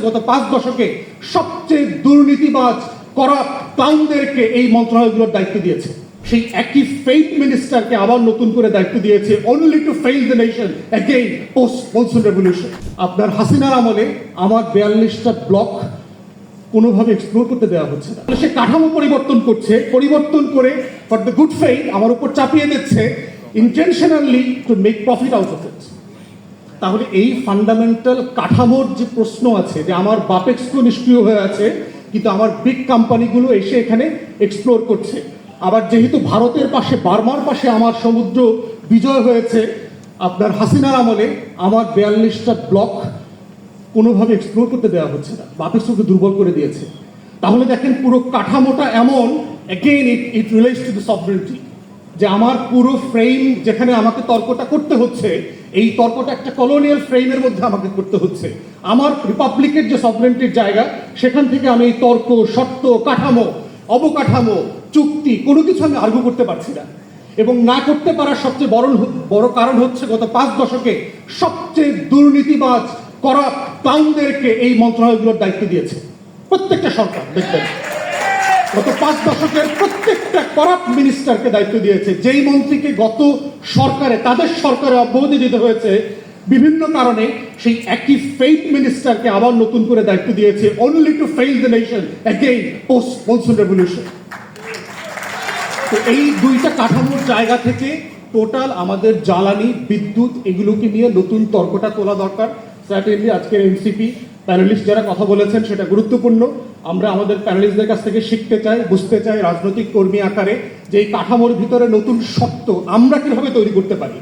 গত 5 দশকে সবচেয়ে দুর্নীতিবাজ করাপ্ট ক্লাউনদেরকে এই মন্ত্রণালয়গুলোর দায়িত্ব দিয়েছে। সেই একই ফেইথ মিনিস্টারকে আবার নতুন করে দায়িত্ব দিয়েছে, only to fail the nation again post monsoon revolution. আপনার হাসিনার আমলে আমার 42টা ব্লক কোনোভাবে এক্সপ্লোর করতে দেওয়া হচ্ছে না। সে কাঠামো পরিবর্তন করে ফর দ্য গুড ফেইথ আমার উপর চাপিয়ে দিচ্ছে, intentionally to make profit out of it. তাহলে এই ফান্ডামেন্টাল কাঠামোর যে প্রশ্ন আছে, যে আমার বাপেক্সকো নিষ্ক্রিয় হয়ে আছে কিন্তু আমার বিগ কোম্পানিগুলো এসে এখানে এক্সপ্লোর করছে, আবার যেহেতু ভারতের পাশে বার্মার পাশে আমার সমুদ্র বিজয় হয়েছে, আপনার হাসিনার আমলে আমার 42টা ব্লক কোনোভাবে এক্সপ্লোর করতে দেওয়া হচ্ছে না, বাপেক্সকোকে দুর্বল করে দিয়েছে। তাহলে দেখেন পুরো কাঠামোটা এমন, again it relates to the সভরেনিটি, যে আমার পুরো ফ্রেম যেখানে আমাকে তর্কটা করতে হচ্ছে, এই তর্কটা একটা কলোনিয়াল ফ্রেমের মধ্যে আমাকে করতে হচ্ছে। আমার রিপাবলিকের যে সভরেনিটির জায়গা, সেখান থেকে আমি এই তর্ক, শর্ত, কাঠামো, অবকাঠামো, চুক্তি কোনো কিছু আমি আর্গু করতে পারছি না। এবং না করতে পারার সবচেয়ে বড় কারণ হচ্ছে গত 5 দশকে সবচেয়ে দুর্নীতিবাজ করাপ্ট ক্লাউনদেরকে এই মন্ত্রণালয়গুলোর দায়িত্ব দিয়েছে প্রত্যেকটা সরকার। দেখবেন গত 5 দশকের প্রত্যেকটা করাপ্ট মিনিস্টারকে দায়িত্ব দিয়েছে। যেই মন্ত্রীকে গত সরকারে তাদের সরকারে অব্যাহতি দিতে হয়েছে বিভিন্ন কারণে, সেই একই ফেইথ মিনিস্টারকে আবার নতুন করে দায়িত্ব দিয়েছে, only to fail the nation again post monsoon revolution. তো এই দুইটা কাঠামোর জায়গা থেকে টোটাল আমাদের জ্বালানি, বিদ্যুৎ এগুলোকে নিয়ে নতুন তর্কটা তোলা দরকার। সার্টেনলি আজকের এনসিপি প্যানেলিস্ট যারা কথা বলেছেন সেটা গুরুত্বপূর্ণ। আমরা আমাদের প্যানেলিস্টদের কাছ থেকে শিখতে চাই, বুঝতে চাই রাজনৈতিক কর্মী আকারে যে এই কাঠামোর ভিতরে নতুন সত্য আমরা কিভাবে তৈরি করতে পারি।